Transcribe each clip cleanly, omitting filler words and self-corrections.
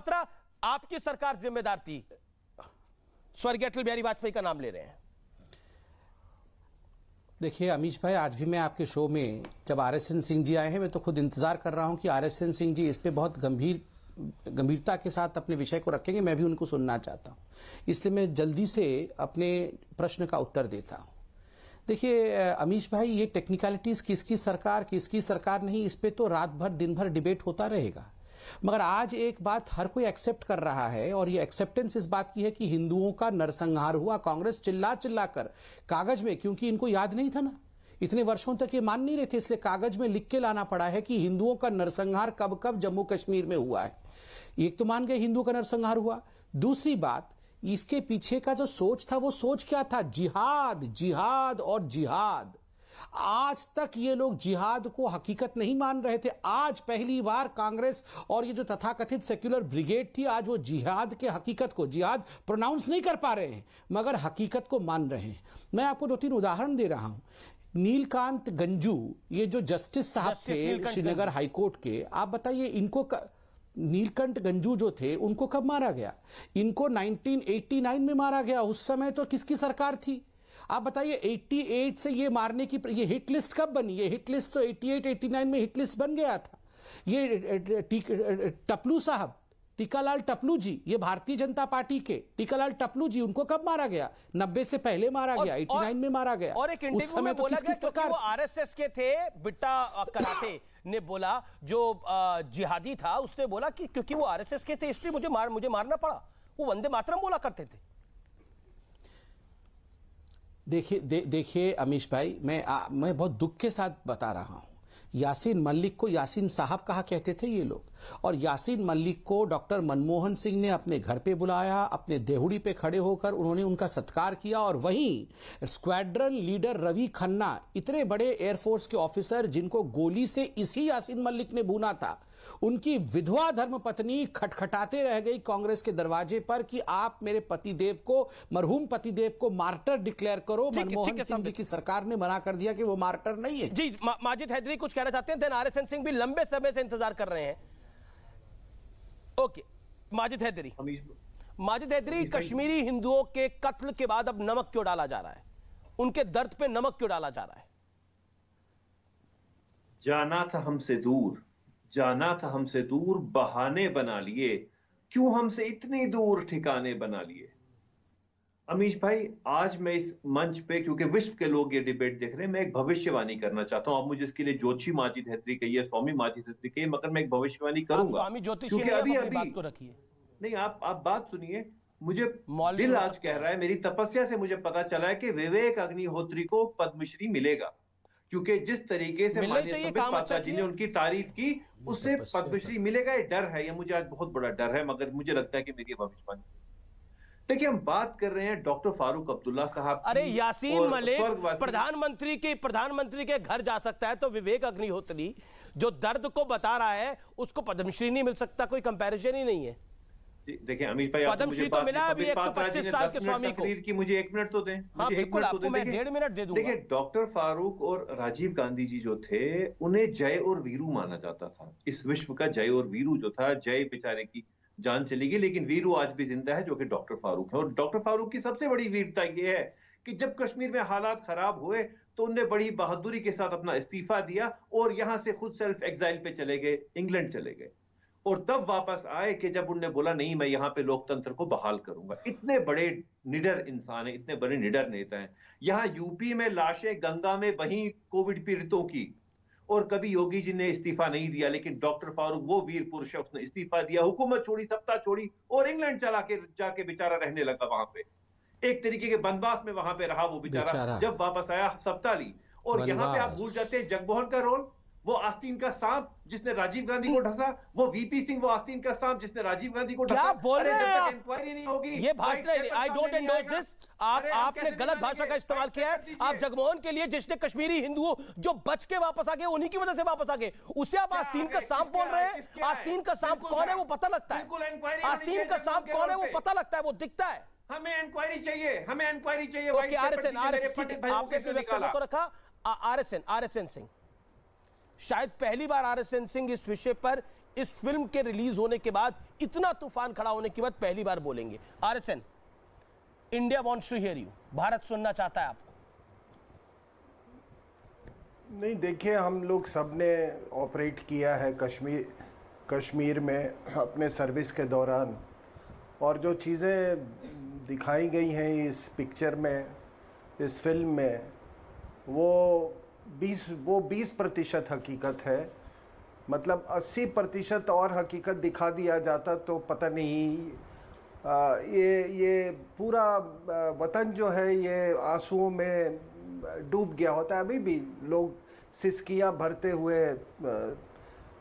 मात्रा आपकी सरकार जिम्मेदार थी। स्वर्गीय अटल बिहारी वाजपेयी का नाम ले रहे हैं। देखिए अमीश भाई, आज भी मैं आपके शो में जब RSN सिंह जी आए हैं, मैं तो खुद इंतजार कर रहा हूं कि RSN सिंह जी इस पे बहुत गंभीरता के साथ अपने विषय को रखेंगे। मैं भी उनको सुनना चाहता हूं, इसलिए मैं जल्दी से अपने प्रश्न का उत्तर देता हूं। देखिए अमीश भाई, ये टेक्निकलिटीज किसकी सरकार नहीं, इस पे तो रात भर दिन भर डिबेट होता रहेगा। मगर आज एक बात हर कोई एक्सेप्ट कर रहा है, और ये एक्सेप्टेंस इस बात की है कि हिंदुओं का नरसंहार हुआ। कांग्रेस चिल्ला चिल्ला कर कागज में, क्योंकि इनको याद नहीं था ना, इतने वर्षों तक ये मान नहीं रहे थे, इसलिए कागज में लिख के लाना पड़ा है कि हिंदुओं का नरसंहार कब कब जम्मू कश्मीर में हुआ है। एक तो मान गए हिंदुओं का नरसंहार हुआ। दूसरी बात, इसके पीछे का जो सोच था वो सोच क्या था? जिहाद, जिहाद और जिहाद। आज तक ये लोग जिहाद को हकीकत नहीं मान रहे थे। आज पहली बार कांग्रेस और ये जो तथाकथित सेक्युलर ब्रिगेड थी, आज वो जिहाद के हकीकत को, जिहाद प्रोनाउंस नहीं कर पा रहे हैं मगर हकीकत को मान रहे हैं। मैं आपको 2-3 उदाहरण दे रहा हूं। नीलकांत गंजू, ये जो जस्टिस साहब थे श्रीनगर हाईकोर्ट के, आप बताइए इनको नीलकंठ गंजू जो थे उनको कब मारा गया? इनको 1989 में मारा गया। उस समय तो किसकी सरकार थी? आप बताइए 88 से ये मारने की ये हिट लिस्ट कब बनी? ये हिट लिस्ट तो 88-89 में हिट लिस्ट बन गया था। ये टपलू साहब, टीकालाल टपलू जी, ये भारतीय जनता पार्टी के टीकालाल टपलू जी, उनको कब मारा गया? 90 से पहले मारा गया, 89 में मारा गया। और एक इंटरव्यू में बोला गया क्योंकि वो RSS के थे। बिट्टा कराटे ने बोला, जो जिहादी था उसने बोला कि क्योंकि वो RSS के थे इसलिए मुझे मारना पड़ा। वो वंदे मातरम बोला करते थे। देखिए अमीश भाई, मैं बहुत दुख के साथ बता रहा हूं। यासीन मलिक को यासीन साहब कहा करते थे ये लोग, और यासीन मलिक को डॉक्टर मनमोहन सिंह ने अपने घर पे बुलाया, अपने देहुड़ी पे खड़े होकर उन्होंने उनका सत्कार किया। और वहीं स्क्वाड्रन लीडर रवि खन्ना, इतने बड़े एयरफोर्स के ऑफिसर जिनको गोली से इसी यासीन मलिक ने भूना था, उनकी विधवा धर्मपत्नी खटखटाते रह गई कांग्रेस के दरवाजे पर कि आप मेरे पतिदेव को, मरहूम पतिदेव को मार्टर डिक्लेयर करो। मनमोहन सिंह जी की सरकार ने मना कर दिया कि वो मार्टर नहीं है। जी, माजिद हैदरी कुछ कहना चाहते हैं? RSN सिंह भी लंबे समय से इंतजार कर रहे हैं। ओके, माजिद हैदरी, कश्मीरी हिंदुओं के कत्ल के बाद अब नमक क्यों डाला जा रहा है? उनके दर्द पे नमक क्यों डाला जा रहा है? जाना था हमसे दूर, जाना था हमसे दूर, बहाने बना लिए, क्यों हमसे इतनी दूर ठिकाने बना लिए। अमीश भाई, आज मैं इस मंच पे, क्योंकि विश्व के लोग ये डिबेट देख रहे हैं, मैं एक भविष्यवाणी करना चाहता हूं। आप मुझे इसके लिए जोशी माजिद हैदरी कहिए, स्वामी माजिद हैदरी कहिए, मगर मैं एक भविष्यवाणी करूंगा। स्वामी ज्योतिषी ने अभी बात तो रखी है। नहीं, आप बात सुनिए। मुझे दिल आज कह रहा है, मेरी तपस्या से मुझे पता चला है कि विवेक अग्निहोत्री को पद्मश्री मिलेगा, क्योंकि जिस तरीके से माननीय संबित पात्रा जी ने उनकी तारीफ की, उससे पद्मश्री मिलेगा। ये डर है, ये मुझे आज बहुत बड़ा डर है, मगर मुझे लगता है कि मेरी भविष्यवाणी। देखिए, हम बात कर रहे हैं डॉक्टर फारूक अब्दुल्ला साहब। अरे यासीन मलिक प्रधानमंत्री के घर जा सकता है, तो विवेक अग्निहोत्री जो दर्द को बता रहा है उसको पद्मश्री नहीं मिल सकता? कोई कंपैरिजन ही नहीं है। देखिए अमीश भाई, पद्मश्री तो मिला अभी 125 साल के स्वामी को। की मुझे 1 मिनट तो दें। हाँ बिल्कुल, आपको मैं 1.5 मिनट दे दूंगा। देखिए, डॉक्टर फारूक और राजीव गांधी जी जो थे, उन्हें जय और वीरू माना जाता था। इस विश्व का जय और वीरू जो था, जय बेचारे की जान चली गई, लेकिन वीरू आज भी जिंदा है, जो कि डॉक्टर फारूक है। और डॉक्टर फारूक की सबसे बड़ी वीरता यह है कि जब कश्मीर में हालात खराब हुए तो उन्होंने बड़ी बहादुरी के साथ अपना इस्तीफा दिया और यहां से खुद सेल्फ एग्जाइल पे चले गए, इंग्लैंड चले गए, और तब वापस आए कि जब उन्होंने बोला नहीं, मैं यहां पे लोकतंत्र को बहाल करूंगा। इतने बड़े निडर इंसान हैं, इतने बड़े निडर नेता हैं। यहां यूपी में लाशें गंगा में बही कोविड पीड़ितों की, और कभी योगी जी ने इस्तीफा नहीं दिया, लेकिन डॉक्टर फारूक वो वीर पुरुष है, उसने इस्तीफा दिया, हुकूमत छोड़ी, सत्ता छोड़ी, और इंग्लैंड जाके बेचारा रहने लगा वहां पे। एक तरीके के बनवास में वहां पे रहा वो बेचारा। जब वापस आया सत्ता ली। और यहाँ पे आप भूल जाते हैं जगमोहन का रोल, वो आस्तीन का सांप जिसने राजीव गांधी को ढसा, वो वीपी सिंह वो आस्तीन का सांप जिसने राजीव गांधी को ढसा। क्या बोल रहे हैं आप? इंक्वायरी नहीं होगी, ये भाषा, आई डोंट एंडोर्स दिस। आपने गलत भाषा का इस्तेमाल किया है। आप जगमोहन के लिए, जिसने कश्मीरी हिंदुओं जो बच के वापस आ गए, उन्हीं की वजह से वापस आ गए, उसे आप आस्तीन का सांप बोल रहे हैं। आस्तीन का सांप कौन है वो पता लगता है। आस्तीन का सांप कौन है वो पता लगता है, वो दिखता है। हमें इंक्वायरी चाहिए, हमें इंक्वायरी चाहिए। RSN सिंह, शायद पहली बार RSN सिंह इस विषय पर इस फिल्म के रिलीज होने के बाद, इतना तूफान खड़ा होने के बाद पहली बार बोलेंगे? RSN, India wants to hear you, Bharat सुनना चाहता है आपको। नहीं, देखिए, हम लोग सबने ऑपरेट किया है कश्मीर में अपने सर्विस के दौरान, और जो चीज़ें दिखाई गई हैं इस पिक्चर में, इस फिल्म में, वो 20% हकीकत है। मतलब 80% और हकीकत दिखा दिया जाता तो पता नहीं, ये पूरा वतन जो है ये आंसुओं में डूब गया होता है। अभी भी लोग सिसकियां भरते हुए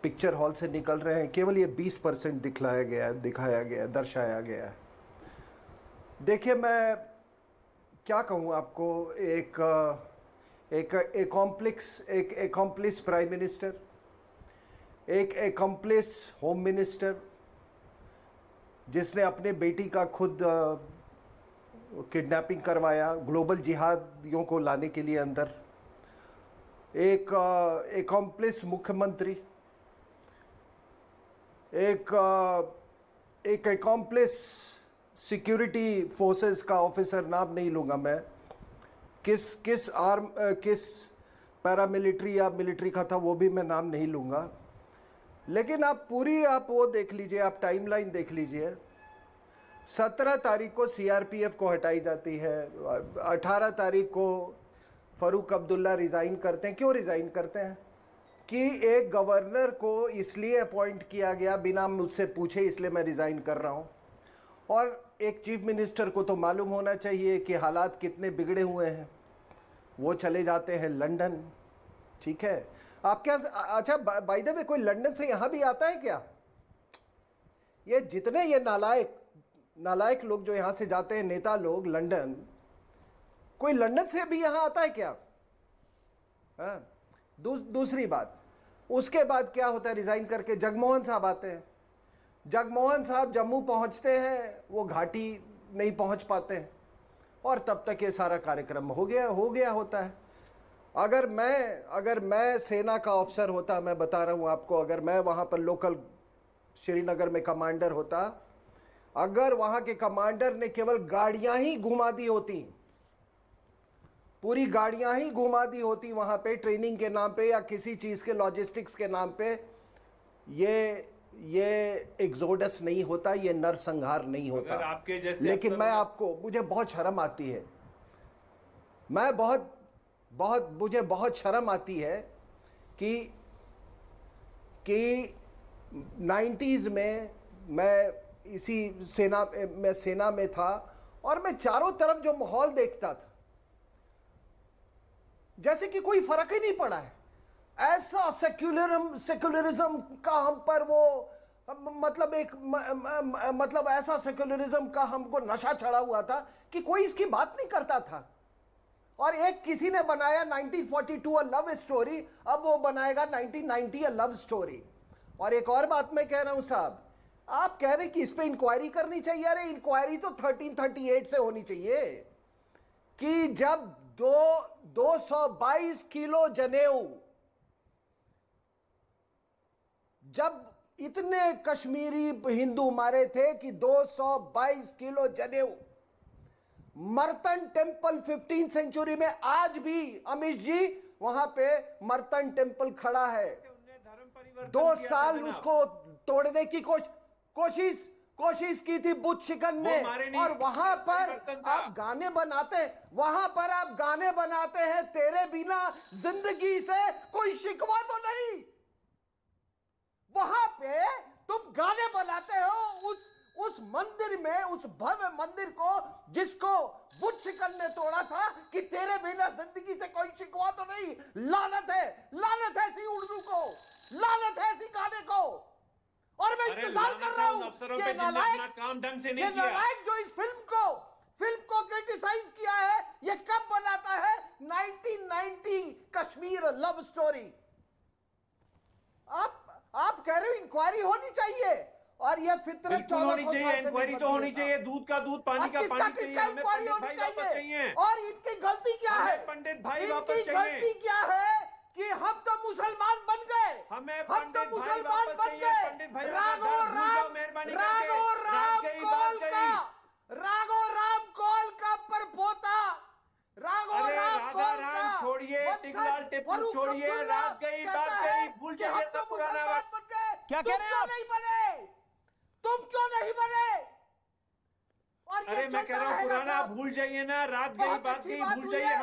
पिक्चर हॉल से निकल रहे हैं। केवल ये 20% दिखाया गया, दर्शाया गया है। देखिए, मैं क्या कहूँ आपको, एक एकॉम्प्लिस प्राइम मिनिस्टर, एक एकॉम्प्लिस होम मिनिस्टर जिसने अपने बेटी का खुद किडनैपिंग करवाया ग्लोबल जिहादियों को लाने के लिए अंदर, एक एकॉम्प्लिस मुख्यमंत्री, एक एकॉम्प्लिस सिक्योरिटी फोर्सेस का ऑफिसर, नाम नहीं लूँगा मैं, किस पैरामिलिट्री या मिलिट्री का था वो भी मैं नाम नहीं लूँगा। लेकिन आप वो देख लीजिए, आप टाइमलाइन देख लीजिए। 17 तारीख को CRPF को हटाई जाती है, 18 तारीख को फ़ारूक अब्दुल्ला रिज़ाइन करते हैं। क्यों रिज़ाइन करते हैं? कि एक गवर्नर को इसलिए अपॉइंट किया गया बिना मुझसे पूछे, इसलिए मैं रिज़ाइन कर रहा हूँ। और एक चीफ मिनिस्टर को तो मालूम होना चाहिए कि हालात कितने बिगड़े हुए हैं। वो चले जाते हैं लंदन, ठीक है। आप क्या, अच्छा बाय द वे, कोई लंदन से यहाँ भी आता है क्या? ये जितने ये नालायक लोग जो यहाँ से जाते हैं, नेता लोग लंदन, कोई लंदन से भी यहाँ आता है क्या? हाँ। दूसरी बात, उसके बाद क्या होता है? रिज़ाइन करके जगमोहन साहब आते हैं। जगमोहन साहब जम्मू पहुँचते हैं, वो घाटी नहीं पहुँच पाते हैं, और तब तक ये सारा कार्यक्रम हो गया होता है। अगर मैं सेना का ऑफिसर होता, मैं बता रहा हूँ आपको, अगर मैं वहाँ पर लोकल श्रीनगर में कमांडर होता, अगर वहाँ के कमांडर ने केवल गाड़ियाँ ही घुमा दी होती, पूरी गाड़ियाँ ही घुमा दी होती वहाँ पे ट्रेनिंग के नाम पे या किसी चीज़ के लॉजिस्टिक्स के नाम पे, ये एक्सोडस नहीं होता, ये नरसंहार नहीं होता। आपके जैसे लेकिन मुझे बहुत शर्म आती है, मुझे बहुत शर्म आती है कि 90s में मैं सेना में था, और मैं चारों तरफ जो माहौल देखता था, जैसे कि कोई फर्क ही नहीं पड़ा है। ऐसा सेक्युलरिज्म का हम पर वो मतलब ऐसा सेक्युलरिज्म का हमको नशा चढ़ा हुआ था कि कोई इसकी बात नहीं करता था। और एक किसी ने बनाया 1942 अ लव स्टोरी, अब वो बनाएगा 1990 अ लव स्टोरी। और एक और बात मैं कह रहा हूं साहब, आप कह रहे कि इस पे इंक्वायरी करनी चाहिए। अरे इंक्वायरी तो 1338 से होनी चाहिए कि जब 222 किलो जनेऊ, जब इतने कश्मीरी हिंदू मारे थे कि 222 किलो जनेऊ, मर्तन टेम्पल 15th सेंचुरी में आज भी अमित जी वहां पे मर्तन टेम्पल खड़ा है। 2 साल उसको तोड़ने की कोशिश की थी बुद्ध शिकन ने, और वहां पर आप गाने बनाते हैं, तेरे बिना जिंदगी से कोई शिकवा तो नहीं। वहां पे तुम गाने बनाते हो उस मंदिर में, उस भव्य मंदिर को जिसको बुद्ध शिकन ने तोड़ा था, कि तेरे बिना जिंदगी से कोई शिकवा तो नहीं। लानत है ऐसी उर्दू को, लानत है ऐसी गाने को। और मैं इंतजार कर रहा हूं कि नालायक जो इस फिल्म को क्रिटिसाइज किया है, ये कब बनाता है? 1990 कश्मीर लव स्टोरी। आप कह रहे हो इंक्वायरी होनी चाहिए, और ये फितरत 1400 साल से इंक्वायरी तो होनी चाहिए। दूध का दूध, पानी का पानी, किसका इंक्वायरी होनी चाहिए? और इनकी गलती क्या है? पंडित भाई इनकी गलती क्या है कि हम तो मुसलमान बन गए, हम तो मुसलमान बन गए। राघो राम कौल का परपोता, राघो राम कौल का छोड़िए, टिकलाल टिप्पू छोड़िए, रात गई बात गई, भूल जाइए सब पुराना बात। क्या कह रहे हैं आप? नहीं बने, तुम क्यों नहीं बने? और अरे मैं कह रहा हूँ पुराना भूल जाइए ना, रात गई बात गई, भूल जाइए।